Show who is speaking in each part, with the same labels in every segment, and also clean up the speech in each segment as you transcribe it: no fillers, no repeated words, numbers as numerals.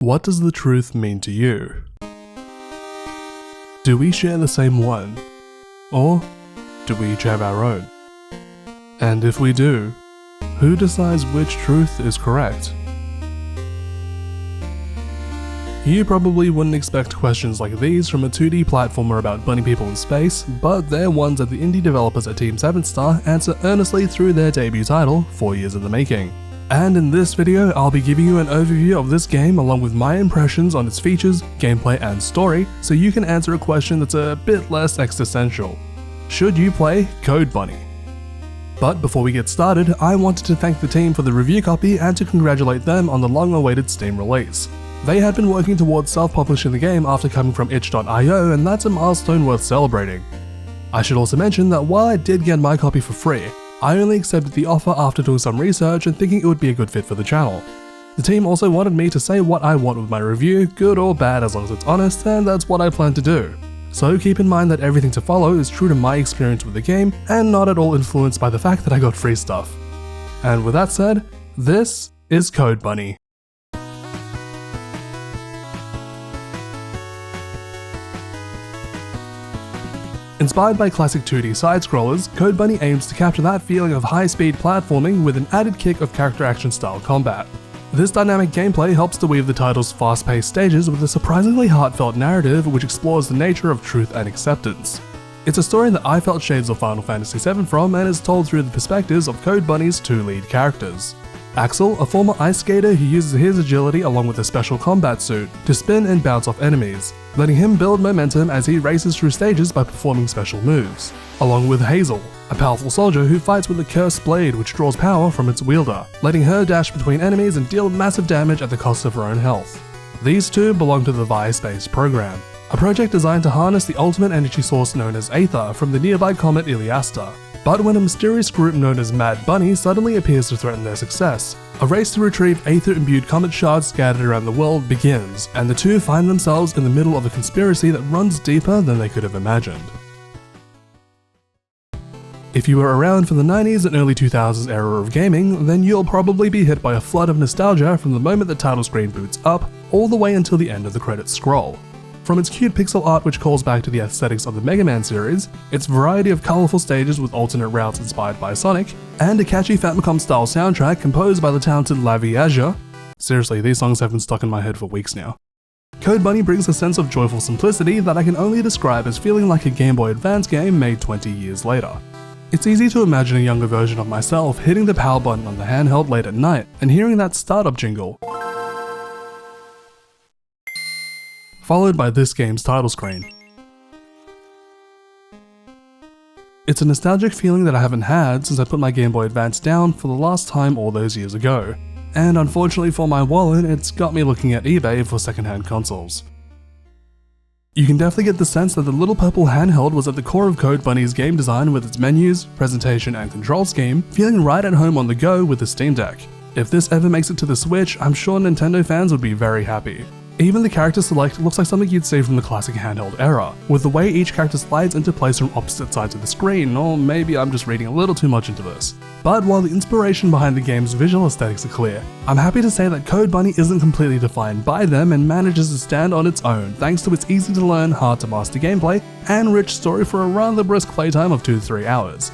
Speaker 1: What does the truth mean to you? Do we share the same one? Or do we each have our own? And if we do, who decides which truth is correct? You probably wouldn't expect questions like these from a 2D platformer about bunny people in space, but they're ones that the indie developers at Team 7 Star answer earnestly through their debut title, 4 years in the making. And in this video, I'll be giving you an overview of this game along with my impressions on its features, gameplay and story, so you can answer a question that's a bit less existential. Should you play Code Bunny? But before we get started, I wanted to thank the team for the review copy and to congratulate them on the long-awaited Steam release. They had been working towards self-publishing the game after coming from itch.io, and that's a milestone worth celebrating. I should also mention that while I did get my copy for free, I only accepted the offer after doing some research and thinking it would be a good fit for the channel. The team also wanted me to say what I want with my review, good or bad as long as it's honest, and that's what I plan to do. So keep in mind that everything to follow is true to my experience with the game and not at all influenced by the fact that I got free stuff. And with that said, this is Code Bunny. Inspired by classic 2D side-scrollers, Code Bunny aims to capture that feeling of high-speed platforming with an added kick of character action-style combat. This dynamic gameplay helps to weave the title's fast-paced stages with a surprisingly heartfelt narrative which explores the nature of truth and acceptance. It's a story that I felt shades of Final Fantasy VII from and is told through the perspectives of Code Bunny's two lead characters. Axel, a former ice skater who uses his agility along with a special combat suit to spin and bounce off enemies, letting him build momentum as he races through stages by performing special moves. Along with Hazel, a powerful soldier who fights with a cursed blade which draws power from its wielder, letting her dash between enemies and deal massive damage at the cost of her own health. These two belong to the VI Space program, a project designed to harness the ultimate energy source known as Aether from the nearby comet Iliasta. But when a mysterious group known as Mad Bunny suddenly appears to threaten their success, a race to retrieve Aether-imbued comet shards scattered around the world begins, and the two find themselves in the middle of a conspiracy that runs deeper than they could have imagined. If you were around for the 90s and early 2000s era of gaming, then you'll probably be hit by a flood of nostalgia from the moment the title screen boots up, all the way until the end of the credits scroll. From its cute pixel art which calls back to the aesthetics of the Mega Man series, its variety of colourful stages with alternate routes inspired by Sonic, and a catchy Famicom-style soundtrack composed by the talented Lavi Azure. Seriously, these songs have been stuck in my head for weeks now. Code Bunny brings a sense of joyful simplicity that I can only describe as feeling like a Game Boy Advance game made 20 years later. It's easy to imagine a younger version of myself hitting the power button on the handheld late at night and hearing that startup jingle, followed by this game's title screen. It's a nostalgic feeling that I haven't had since I put my Game Boy Advance down for the last time all those years ago, and unfortunately for my wallet, it's got me looking at eBay for secondhand consoles. You can definitely get the sense that the little purple handheld was at the core of Code Bunny's game design with its menus, presentation and control scheme, feeling right at home on the go with the Steam Deck. If this ever makes it to the Switch, I'm sure Nintendo fans would be very happy. Even the character select looks like something you'd see from the classic handheld era, with the way each character slides into place from opposite sides of the screen, or maybe I'm just reading a little too much into this. But while the inspiration behind the game's visual aesthetics are clear, I'm happy to say that Code Bunny isn't completely defined by them and manages to stand on its own thanks to its easy to learn, hard to master gameplay, and rich story for a rather brisk playtime of 2 to 3 hours.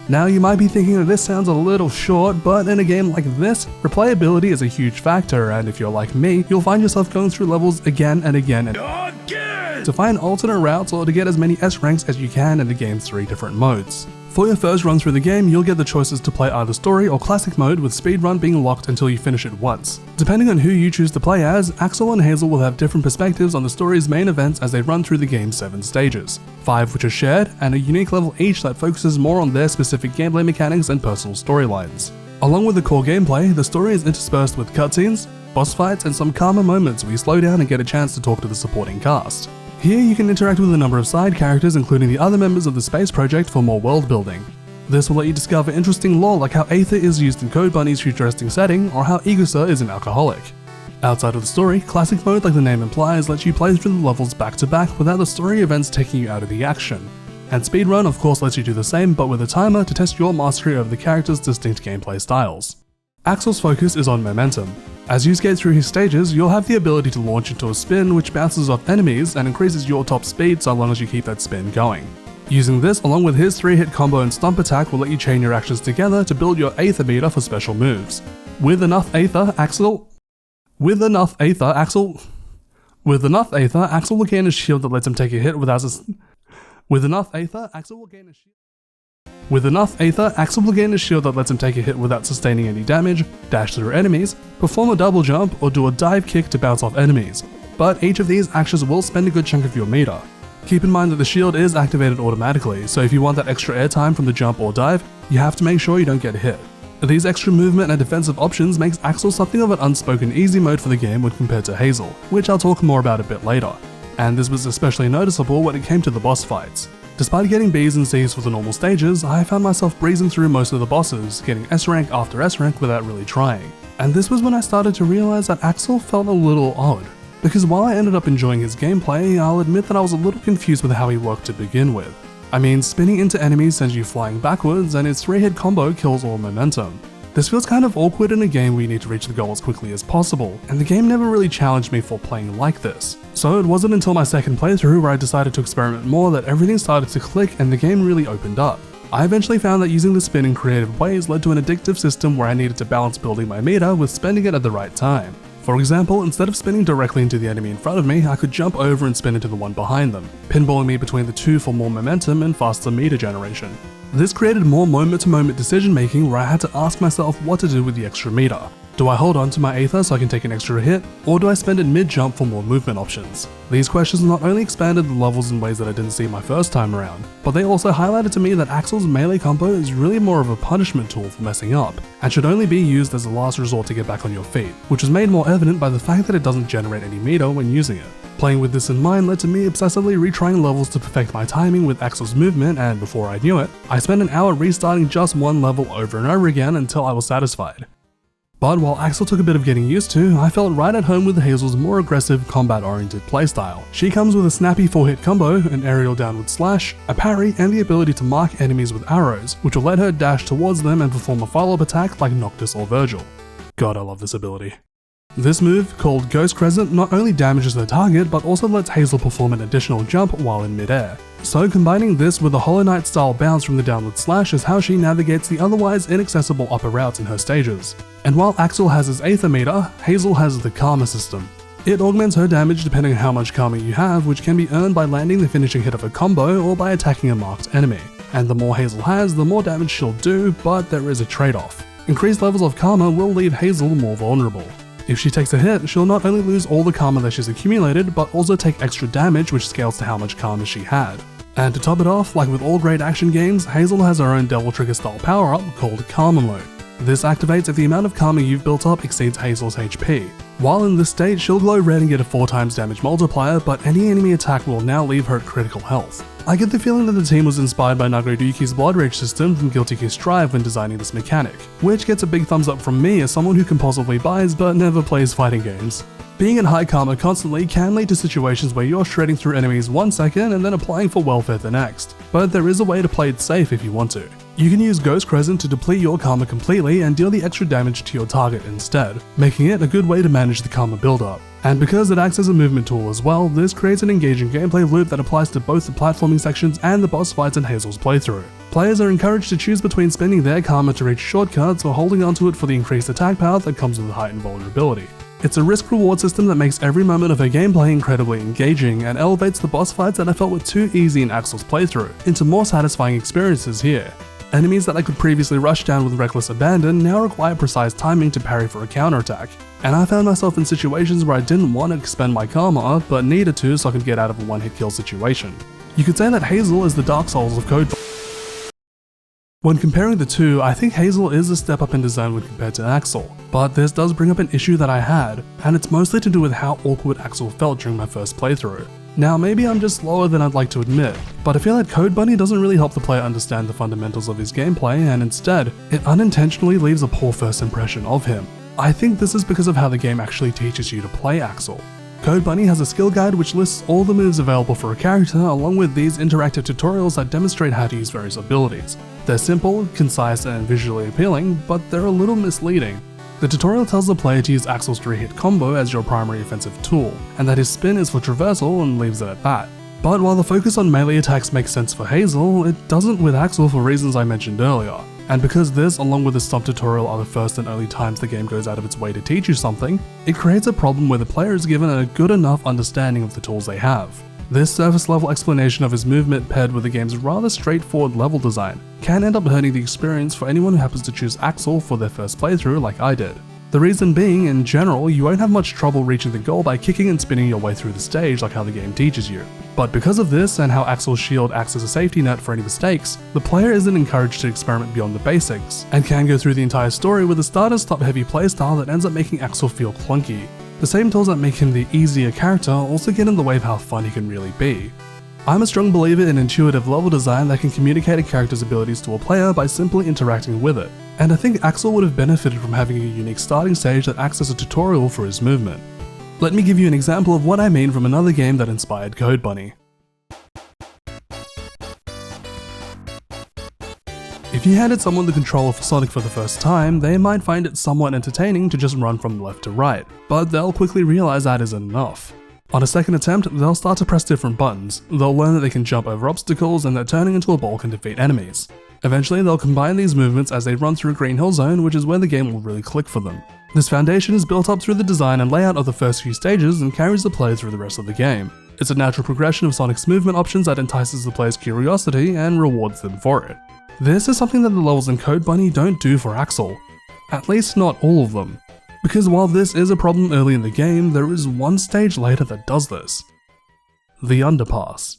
Speaker 1: Now you might be thinking that this sounds a little short, but in a game like this, replayability is a huge factor, and if you're like me, you'll find yourself going through levels again and again to find alternate routes or to get as many S ranks as you can in the game's 3 different modes. For your first run through the game, you'll get the choices to play either story or classic mode, with speedrun being locked until you finish it once. Depending on who you choose to play as, Axel and Hazel will have different perspectives on the story's main events as they run through the game's 7 stages, 5 which are shared, and a unique level each that focuses more on their specific gameplay mechanics and personal storylines. Along with the core gameplay, the story is interspersed with cutscenes, boss fights, and some calmer moments where you slow down and get a chance to talk to the supporting cast. Here you can interact with a number of side characters, including the other members of the Space Project, for more world building. This will let you discover interesting lore like how Aether is used in Code Bunny's futuristic setting, or how Igusa is an alcoholic. Outside of the story, classic mode, like the name implies, lets you play through the levels back to back without the story events taking you out of the action. And speedrun of course lets you do the same, but with a timer to test your mastery of the character's distinct gameplay styles. Axel's focus is on momentum. As you skate through his stages, you'll have the ability to launch into a spin which bounces off enemies and increases your top speed so long as you keep that spin going. Using this along with his 3-hit combo and stomp attack will let you chain your actions together to build your Aether meter for special moves. With enough Aether, Axel will gain a shield that lets him take a hit without sustaining any damage, dash through enemies, perform a double jump, or do a dive kick to bounce off enemies. But each of these actions will spend a good chunk of your meter. Keep in mind that the shield is activated automatically, so if you want that extra airtime from the jump or dive, you have to make sure you don't get hit. These extra movement and defensive options makes Axel something of an unspoken easy mode for the game when compared to Hazel, which I'll talk more about a bit later. And this was especially noticeable when it came to the boss fights. Despite getting Bs and Cs for the normal stages, I found myself breezing through most of the bosses, getting S rank after S rank without really trying. And this was when I started to realize that Axel felt a little odd. Because while I ended up enjoying his gameplay, I'll admit that I was a little confused with how he worked to begin with. I mean, spinning into enemies sends you flying backwards, and his 3-hit combo kills all momentum. This feels kind of awkward in a game where you need to reach the goal as quickly as possible, and the game never really challenged me for playing like this. So it wasn't until my second playthrough where I decided to experiment more that everything started to click and the game really opened up. I eventually found that using the spin in creative ways led to an addictive system where I needed to balance building my meter with spending it at the right time. For example, instead of spinning directly into the enemy in front of me, I could jump over and spin into the one behind them, pinballing me between the two for more momentum and faster meter generation. This created more moment-to-moment decision making where I had to ask myself what to do with the extra meter. Do I hold on to my Aether so I can take an extra hit, or do I spend it mid-jump for more movement options? These questions not only expanded the levels in ways that I didn't see my first time around, but they also highlighted to me that Axel's melee combo is really more of a punishment tool for messing up, and should only be used as a last resort to get back on your feet, which was made more evident by the fact that it doesn't generate any meter when using it. Playing with this in mind led to me obsessively retrying levels to perfect my timing with Axel's movement, and before I knew it, I spent an hour restarting just one level over and over again until I was satisfied. But while Axel took a bit of getting used to, I felt right at home with Hazel's more aggressive, combat-oriented playstyle. She comes with a snappy 4-hit combo, an aerial downward slash, a parry, and the ability to mark enemies with arrows, which will let her dash towards them and perform a follow-up attack like Noctis or Virgil. God, I love this ability. This move, called Ghost Crescent, not only damages the target, but also lets Hazel perform an additional jump while in midair. So combining this with the Hollow Knight style bounce from the downward slash is how she navigates the otherwise inaccessible upper routes in her stages. And while Axel has his Aether meter, Hazel has the Karma system. It augments her damage depending on how much Karma you have, which can be earned by landing the finishing hit of a combo or by attacking a marked enemy. And the more Hazel has, the more damage she'll do, but there is a trade-off. Increased levels of Karma will leave Hazel more vulnerable. If she takes a hit, she'll not only lose all the Karma that she's accumulated, but also take extra damage which scales to how much Karma she had. And to top it off, like with all great action games, Hazel has her own Devil Trigger style power-up called Karma Load. This activates if the amount of Karma you've built up exceeds Hazel's HP. While in this state, she'll glow red and get a 4x damage multiplier, but any enemy attack will now leave her at critical health. I get the feeling that the team was inspired by Nagoriyuki's Blood Rage system from Guilty Gear Strive when designing this mechanic, which gets a big thumbs up from me as someone who compulsively buys but never plays fighting games. Being in high Karma constantly can lead to situations where you're shredding through enemies one second and then applying for welfare the next, but there is a way to play it safe if you want to. You can use Ghost Crescent to deplete your Karma completely and deal the extra damage to your target instead, making it a good way to manage the Karma buildup. And because it acts as a movement tool as well, this creates an engaging gameplay loop that applies to both the platforming sections and the boss fights in Hazel's playthrough. Players are encouraged to choose between spending their Karma to reach shortcuts or holding onto it for the increased attack power that comes with heightened vulnerability. It's a risk-reward system that makes every moment of her gameplay incredibly engaging and elevates the boss fights that I felt were too easy in Axel's playthrough into more satisfying experiences here. Enemies that I could previously rush down with reckless abandon now require precise timing to parry for a counterattack, and I found myself in situations where I didn't want to expend my Karma, but needed to so I could get out of a one-hit kill situation. You could say that Hazel is the Dark Souls of Code. When comparing the two, I think Hazel is a step up in design when compared to Axel, but this does bring up an issue that I had, and it's mostly to do with how awkward Axel felt during my first playthrough. Now maybe I'm just slower than I'd like to admit, but I feel like Code Bunny doesn't really help the player understand the fundamentals of his gameplay, and instead, it unintentionally leaves a poor first impression of him. I think this is because of how the game actually teaches you to play Axel. Code Bunny has a skill guide which lists all the moves available for a character along with these interactive tutorials that demonstrate how to use various abilities. They're simple, concise, and visually appealing, but they're a little misleading. The The tutorial tells the player to use Axel's 3-hit combo as your primary offensive tool, and that his spin is for traversal and leaves it at that. But while the focus on melee attacks makes sense for Hazel, it doesn't with Axel for reasons I mentioned earlier. And because this, along with the stomp tutorial, are the first and only times the game goes out of its way to teach you something, it creates a problem where the player is given a good enough understanding of the tools they have. This surface level explanation of his movement paired with the game's rather straightforward level design can end up hurting the experience for anyone who happens to choose Axel for their first playthrough like I did. The reason being, in general, you won't have much trouble reaching the goal by kicking and spinning your way through the stage like how the game teaches you. But because of this, and how Axel's shield acts as a safety net for any mistakes, the player isn't encouraged to experiment beyond the basics, and can go through the entire story with a start-and-stop heavy playstyle that ends up making Axel feel clunky. The same tools that make him the easier character also get in the way of how fun he can really be. I'm a strong believer in intuitive level design that can communicate a character's abilities to a player by simply interacting with it, and I think Axel would have benefited from having a unique starting stage that acts as a tutorial for his movement. Let me give you an example of what I mean from another game that inspired Code Bunny. If you handed someone the controller for Sonic for the first time, they might find it somewhat entertaining to just run from left to right, but they'll quickly realize that isn't enough. On a second attempt, they'll start to press different buttons, they'll learn that they can jump over obstacles and that turning into a ball can defeat enemies. Eventually, they'll combine these movements as they run through Green Hill Zone, which is where the game will really click for them. This foundation is built up through the design and layout of the first few stages and carries the player through the rest of the game. It's a natural progression of Sonic's movement options that entices the player's curiosity and rewards them for it. This is something that the levels in Code Bunny don't do for Axel. At least not all of them. Because while this is a problem early in the game, there is one stage later that does this. The Underpass.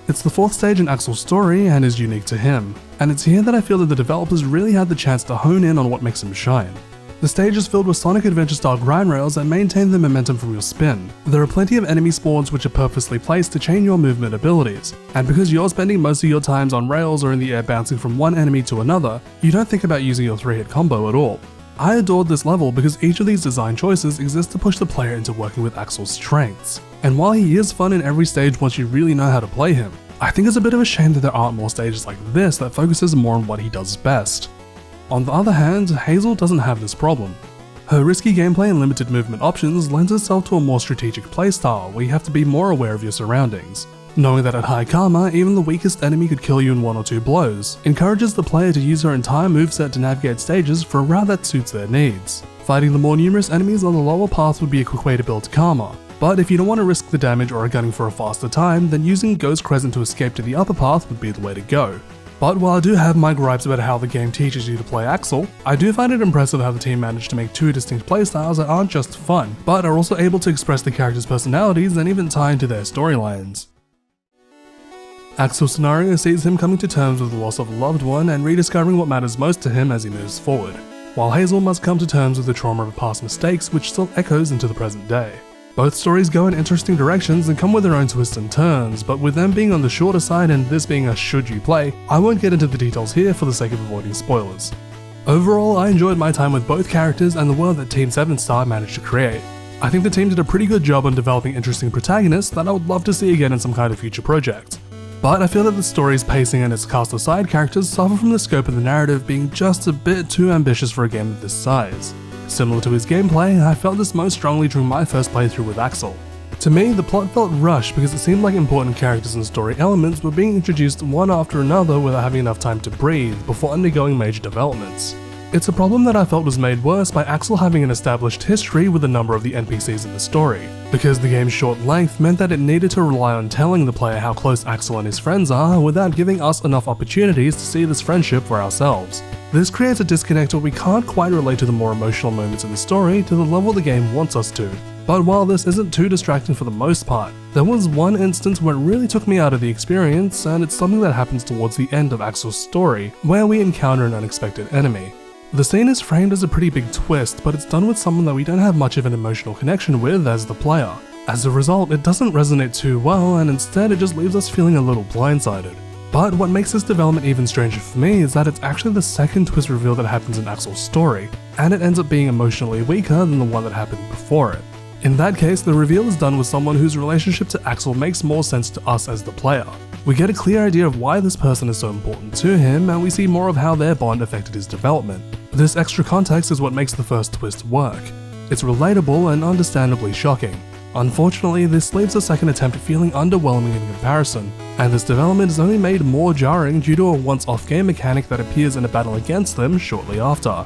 Speaker 1: It's the fourth stage in Axel's story and is unique to him, and it's here that I feel that the developers really had the chance to hone in on what makes him shine. The stage is filled with Sonic Adventure style grind rails that maintain the momentum from your spin. There are plenty of enemy spawns which are purposely placed to chain your movement abilities, and because you're spending most of your times on rails or in the air bouncing from one enemy to another, you don't think about using your 3-hit combo at all. I adored this level because each of these design choices exist to push the player into working with Axel's strengths. And while he is fun in every stage once you really know how to play him, I think it's a bit of a shame that there aren't more stages like this that focuses more on what he does best. On the other hand, Hazel doesn't have this problem. Her risky gameplay and limited movement options lends itself to a more strategic playstyle where you have to be more aware of your surroundings. Knowing that at high karma, even the weakest enemy could kill you in 1 or 2 blows, encourages the player to use her entire moveset to navigate stages for a route that suits their needs. Fighting the more numerous enemies on the lower path would be a quick way to build karma, but if you don't want to risk the damage or are gunning for a faster time, then using Ghost Crescent to escape to the upper path would be the way to go. But while I do have my gripes about how the game teaches you to play Axel, I do find it impressive how the team managed to make 2 distinct playstyles that aren't just fun, but are also able to express the characters' personalities and even tie into their storylines. Axel's scenario sees him coming to terms with the loss of a loved one and rediscovering what matters most to him as he moves forward, while Hazel must come to terms with the trauma of past mistakes which still echoes into the present day. Both stories go in interesting directions and come with their own twists and turns, but with them being on the shorter side and this being a should you play, I won't get into the details here for the sake of avoiding spoilers. Overall, I enjoyed my time with both characters and the world that Team 7 Star managed to create. I think the team did a pretty good job on developing interesting protagonists that I would love to see again in some kind of future project. But I feel that the story's pacing and its cast of side characters suffer from the scope of the narrative being just a bit too ambitious for a game of this size. Similar to his gameplay, I felt this most strongly during my first playthrough with Axel. To me, the plot felt rushed because it seemed like important characters and story elements were being introduced one after another without having enough time to breathe before undergoing major developments. It's a problem that I felt was made worse by Axel having an established history with a number of the NPCs in the story, because the game's short length meant that it needed to rely on telling the player how close Axel and his friends are without giving us enough opportunities to see this friendship for ourselves. This creates a disconnect where we can't quite relate to the more emotional moments in the story to the level the game wants us to. But while this isn't too distracting for the most part, there was one instance where it really took me out of the experience, and it's something that happens towards the end of Axel's story, where we encounter an unexpected enemy. The scene is framed as a pretty big twist, but it's done with someone that we don't have much of an emotional connection with as the player. As a result, it doesn't resonate too well, and instead it just leaves us feeling a little blindsided. But what makes this development even stranger for me is that it's actually the second twist reveal that happens in Axel's story, and it ends up being emotionally weaker than the one that happened before it. In that case, the reveal is done with someone whose relationship to Axel makes more sense to us as the player. We get a clear idea of why this person is so important to him, and we see more of how their bond affected his development. This extra context is what makes the first twist work. It's relatable and understandably shocking. Unfortunately, this leaves the second attempt feeling underwhelming in comparison, and this development is only made more jarring due to a once-off game mechanic that appears in a battle against them shortly after.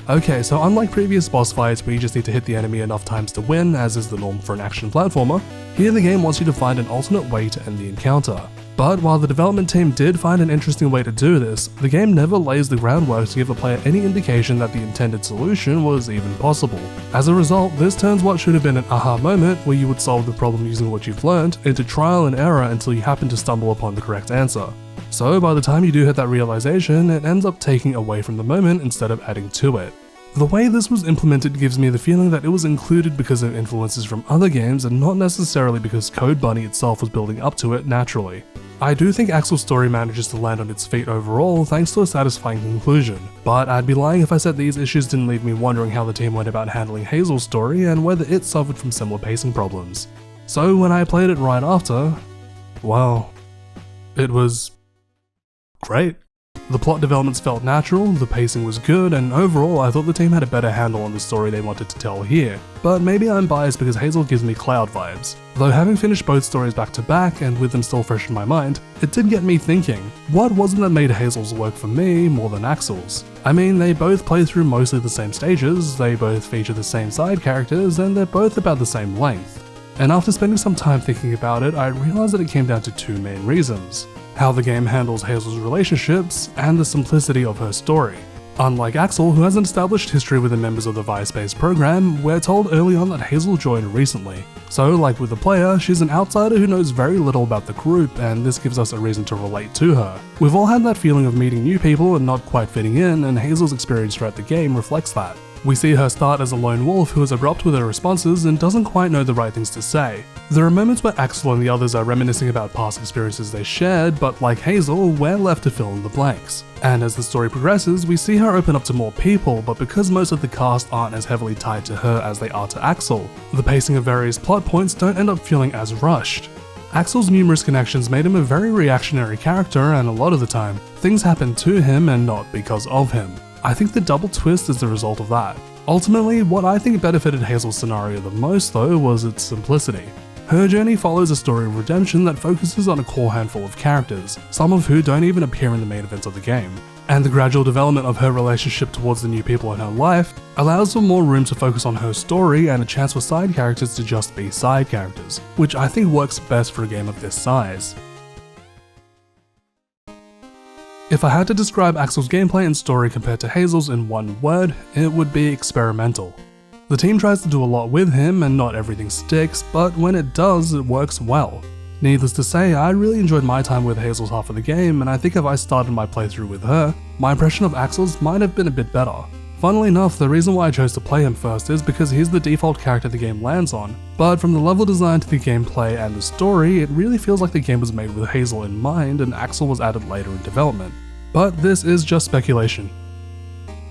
Speaker 1: Okay, so unlike previous boss fights where you just need to hit the enemy enough times to win, as is the norm for an action platformer, here the game wants you to find an alternate way to end the encounter. But while the development team did find an interesting way to do this, the game never lays the groundwork to give the player any indication that the intended solution was even possible. As a result, this turns what should have been an aha moment where you would solve the problem using what you've learned into trial and error until you happen to stumble upon the correct answer. So by the time you do hit that realization, it ends up taking away from the moment instead of adding to it. The way this was implemented gives me the feeling that it was included because of influences from other games and not necessarily because Code Bunny itself was building up to it naturally. I do think Axel's story manages to land on its feet overall thanks to a satisfying conclusion, but I'd be lying if I said these issues didn't leave me wondering how the team went about handling Hazel's story and whether it suffered from similar pacing problems. So when I played it right after, well, it was great. The plot developments felt natural, the pacing was good, and overall I thought the team had a better handle on the story they wanted to tell here. But maybe I'm biased because Hazel gives me Cloud vibes. Though having finished both stories back to back and with them still fresh in my mind, it did get me thinking, what wasn't that made Hazel's work for me more than Axel's? I mean, they both play through mostly the same stages, they both feature the same side characters, and they're both about the same length. And after spending some time thinking about it, I realized that it came down to two main reasons: how the game handles Hazel's relationships, and the simplicity of her story. Unlike Axel, who has an established history with the members of the Vice-based program, we're told early on that Hazel joined recently. So like with the player, she's an outsider who knows very little about the group, and this gives us a reason to relate to her. We've all had that feeling of meeting new people and not quite fitting in, and Hazel's experience throughout the game reflects that. We see her start as a lone wolf who is abrupt with her responses and doesn't quite know the right things to say. There are moments where Axel and the others are reminiscing about past experiences they shared, but like Hazel, we're left to fill in the blanks. And as the story progresses, we see her open up to more people, but because most of the cast aren't as heavily tied to her as they are to Axel, the pacing of various plot points don't end up feeling as rushed. Axel's numerous connections made him a very reactionary character, and a lot of the time, things happen to him and not because of him. I think the double twist is the result of that. Ultimately, what I think benefited Hazel's scenario the most though was its simplicity. Her journey follows a story of redemption that focuses on a core handful of characters, some of who don't even appear in the main events of the game. And the gradual development of her relationship towards the new people in her life allows for more room to focus on her story and a chance for side characters to just be side characters, which I think works best for a game of this size. If I had to describe Axel's gameplay and story compared to Hazel's in one word, it would be experimental. The team tries to do a lot with him and not everything sticks, but when it does, it works well. Needless to say, I really enjoyed my time with Hazel's half of the game, and I think if I started my playthrough with her, my impression of Axel's might have been a bit better. Funnily enough, the reason why I chose to play him first is because he's the default character the game lands on, but from the level design to the gameplay and the story, it really feels like the game was made with Hazel in mind and Axel was added later in development. But this is just speculation.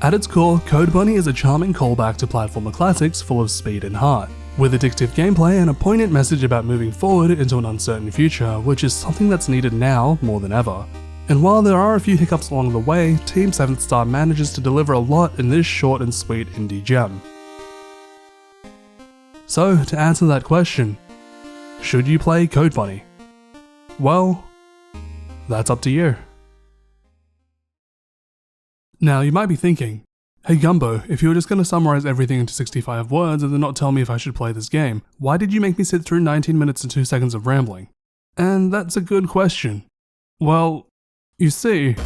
Speaker 1: At its core, Code Bunny is a charming callback to platformer classics full of speed and heart, with addictive gameplay and a poignant message about moving forward into an uncertain future, which is something that's needed now more than ever. And while there are a few hiccups along the way, Team 7th Star manages to deliver a lot in this short and sweet indie gem. So, to answer that question, should you play Code Bunny? Well, that's up to you. Now, you might be thinking, hey Gumbo, if you were just going to summarize everything into 65 words and then not tell me if I should play this game, why did you make me sit through 19 minutes and 2 seconds of rambling? And that's a good question. Well, you see,